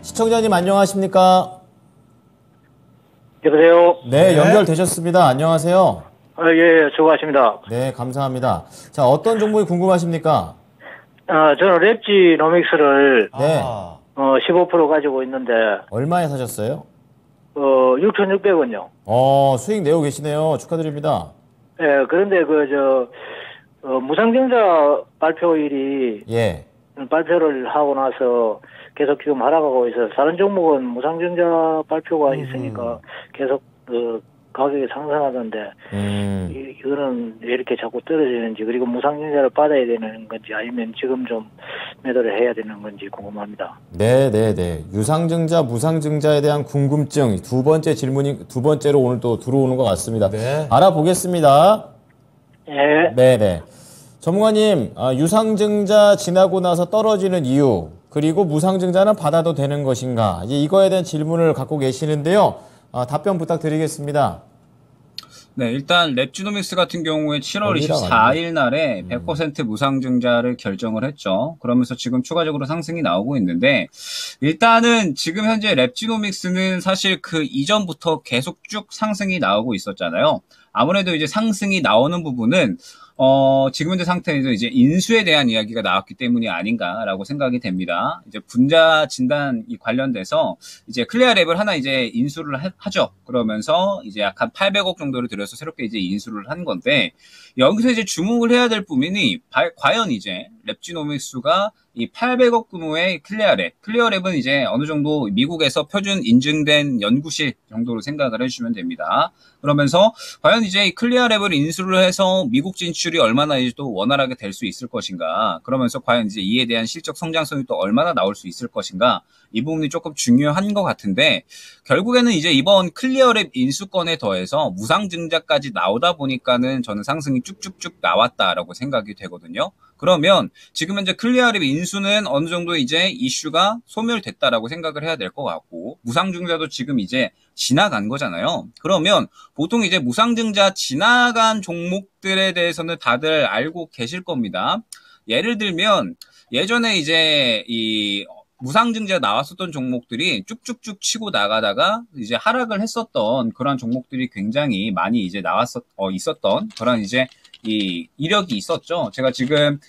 시청자님 안녕하십니까? 여보세요? 네, 연결되셨습니다. 안녕하세요. 예, 수고하십니다. 네, 감사합니다. 자, 어떤 종목이 궁금하십니까? 저는 랩지노믹스를, 네. 15% 가지고 있는데, 얼마에 사셨어요? 6,600원요. 수익 내고 계시네요. 축하드립니다. 예, 그런데 무상증자 발표일이, 예. 발표를 하고 나서 계속 지금 하락하고 있어서, 다른 종목은 무상증자 발표가 있으니까 계속, 가격이 상승하던데, 이거는 왜 이렇게 자꾸 떨어지는지, 그리고 무상증자를 받아야 되는 건지, 아니면 지금 좀 매도를 해야 되는 건지 궁금합니다. 네네네. 유상증자, 무상증자에 대한 궁금증. 두 번째로 오늘 또 들어오는 것 같습니다. 네. 알아보겠습니다. 예. 네네. 전문가님, 유상증자 지나고 나서 떨어지는 이유, 그리고 무상증자는 받아도 되는 것인가? 이거에 대한 질문을 갖고 계시는데요. 답변 부탁드리겠습니다. 네, 일단 랩지노믹스 같은 경우에 7월 24일 날에 100% 무상증자를 결정을 했죠. 그러면서 지금 추가적으로 상승이 나오고 있는데, 일단은 지금 현재 랩지노믹스는 사실 그 이전부터 계속 쭉 상승이 나오고 있었잖아요. 아무래도 이제 상승이 나오는 부분은 지금 현재 상태에서 이제 인수에 대한 이야기가 나왔기 때문이 아닌가라고 생각이 됩니다. 이제 분자 진단이 관련돼서 이제 클리어랩을 하나 이제 인수를 하죠. 그러면서 이제 약 한 800억 정도를 들여서 새롭게 이제 인수를 한 건데, 여기서 이제 주목을 해야 될 부분이 과연 이제 랩지노믹스가 이 800억 규모의 클리어랩은 이제 어느 정도 미국에서 표준 인증된 연구실 정도로 생각을 해주시면 됩니다. 그러면서 과연 이제 이 클리어랩을 인수를 해서 미국 진출이 얼마나 이제 또 원활하게 될 수 있을 것인가, 그러면서 과연 이제 이에 대한 실적 성장성이 또 얼마나 나올 수 있을 것인가, 이 부분이 조금 중요한 것 같은데, 결국에는 이제 이번 클리어랩 인수권에 더해서 무상증자까지 나오다 보니까는 저는 상승이 쭉쭉쭉 나왔다라고 생각이 되거든요. 그러면 지금 현재 클리어랩 인수는 어느 정도 이제 이슈가 소멸됐다라고 생각을 해야 될 것 같고, 무상증자도 지금 이제 지나간 거잖아요. 그러면 보통 이제 무상증자 지나간 종목들에 대해서는 다들 알고 계실 겁니다. 예를 들면 예전에 이제 이 무상증자 나왔었던 종목들이 쭉쭉쭉 치고 나가다가 이제 하락을 했었던 그런 종목들이 굉장히 많이 이제 있었던 그런 이제 이 이력이 있었죠. 제가 지금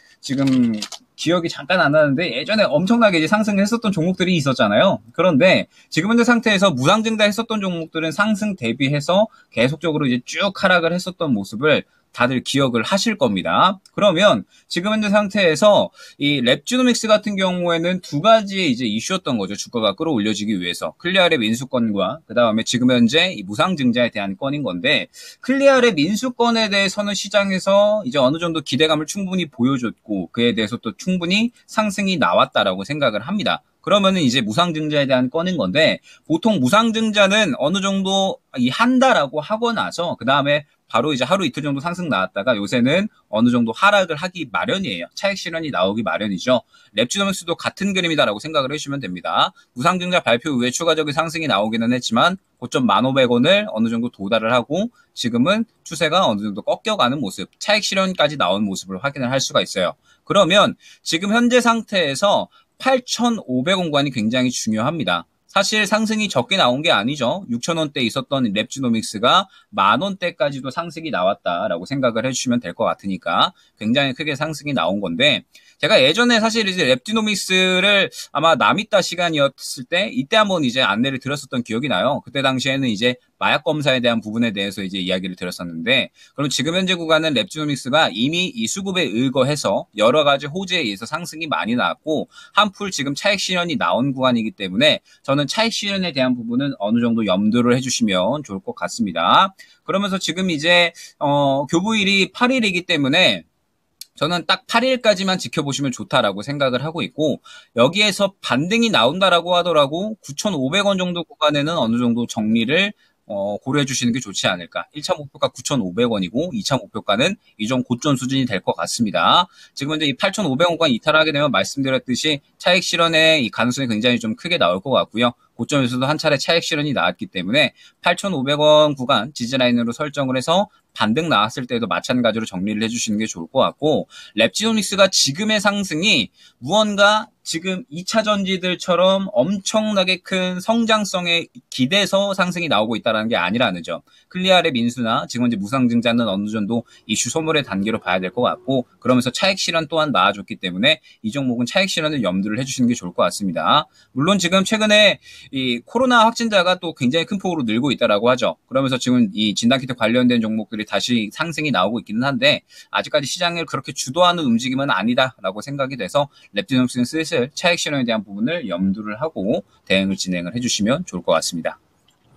기억이 잠깐 안 나는데 예전에 엄청나게 이제 상승했었던 종목들이 있었잖아요. 그런데 지금 현재 상태에서 무상증자 했었던 종목들은 상승 대비해서 계속적으로 이제 쭉 하락을 했었던 모습을 다들 기억을 하실 겁니다. 그러면 지금 현재 상태에서 이 랩지노믹스 같은 경우에는 두 가지의 이제 이슈였던 거죠. 주가가 끌어올려지기 위해서. 클리어랩 인수권과 그 다음에 지금 현재 이 무상증자에 대한 건인 건데, 클리어랩 인수권에 대해서는 시장에서 이제 어느 정도 기대감을 충분히 보여줬고, 그에 대해서 또 충분히 상승이 나왔다라고 생각을 합니다. 그러면은 이제 무상증자에 대한 건인 건데, 보통 무상증자는 어느 정도 한다라고 하고 나서 그 다음에 바로 이제 하루 이틀 정도 상승 나왔다가 요새는 어느 정도 하락을 하기 마련이에요. 차익 실현이 나오기 마련이죠. 랩지노믹스도 같은 그림이다라고 생각을 해주시면 됩니다. 무상증자 발표 후에 추가적인 상승이 나오기는 했지만 고점 1,500원을 어느 정도 도달을 하고 지금은 추세가 어느 정도 꺾여가는 모습, 차익 실현까지 나온 모습을 확인을 할 수가 있어요. 그러면 지금 현재 상태에서 8,500원권이 굉장히 중요합니다. 사실 상승이 적게 나온 게 아니죠. 6,000원대 있었던 랩지노믹스가 10,000원대까지도 상승이 나왔다라고 생각을 해주시면 될 것 같으니까 굉장히 크게 상승이 나온 건데, 제가 예전에 사실 이제 랩지노믹스를 아마 남이따 시간이었을 때 이때 한번 이제 안내를 드렸었던 기억이 나요. 그때 당시에는 이제 마약 검사에 대한 부분에 대해서 이제 이야기를 드렸었는데, 그럼 지금 현재 구간은 랩지노믹스가 이미 이 수급에 의거해서 여러 가지 호재에 의해서 상승이 많이 나왔고 한풀 지금 차익 실현이 나온 구간이기 때문에 저는 차익 실현에 대한 부분은 어느 정도 염두를 해주시면 좋을 것 같습니다. 그러면서 지금 이제 교부일이 8일이기 때문에 저는 딱 8일까지만 지켜보시면 좋다라고 생각을 하고 있고, 여기에서 반등이 나온다라고 하더라도 9,500원 정도 구간에는 어느 정도 정리를 고려해 주시는 게 좋지 않을까. 1차 목표가 9,500원이고 2차 목표가는 이전 고점 수준이 될 것 같습니다. 지금 현재 이 8,500원권 이탈하게 되면 말씀드렸듯이 차익 실현의 이 가능성이 굉장히 좀 크게 나올 것 같고요. 고점에서도 한 차례 차익 실현이 나왔기 때문에 8,500원 구간 지지라인으로 설정을 해서 반등 나왔을 때도 마찬가지로 정리를 해주시는 게 좋을 것 같고, 랩지노믹스가 지금의 상승이 무언가 지금 2차 전지들처럼 엄청나게 큰 성장성에 기대서 상승이 나오고 있다는 게 아니라는 점. 클리아랩 인수나 지금 이제 무상증자는 어느 정도 이슈 소멸의 단계로 봐야 될 것 같고, 그러면서 차익 실현 또한 나아졌기 때문에 이 종목은 차익 실현을 염두를 해주시는 게 좋을 것 같습니다. 물론 지금 최근에 이 코로나 확진자가 또 굉장히 큰 폭으로 늘고 있다라고 하죠. 그러면서 지금 이 진단키트 관련된 종목들이 다시 상승이 나오고 있기는 한데, 아직까지 시장을 그렇게 주도하는 움직임은 아니다라고 생각이 돼서 랩지노믹스는 슬슬 차익 실현에 대한 부분을 염두를 하고 대응을 진행을 해주시면 좋을 것 같습니다.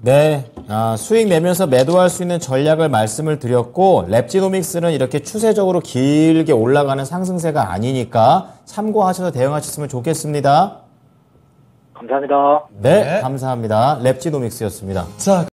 네, 수익 내면서 매도할 수 있는 전략을 말씀을 드렸고, 랩지노믹스는 이렇게 추세적으로 길게 올라가는 상승세가 아니니까 참고하셔서 대응하셨으면 좋겠습니다. 감사합니다. 네, 감사합니다. 랩지노믹스였습니다. 자,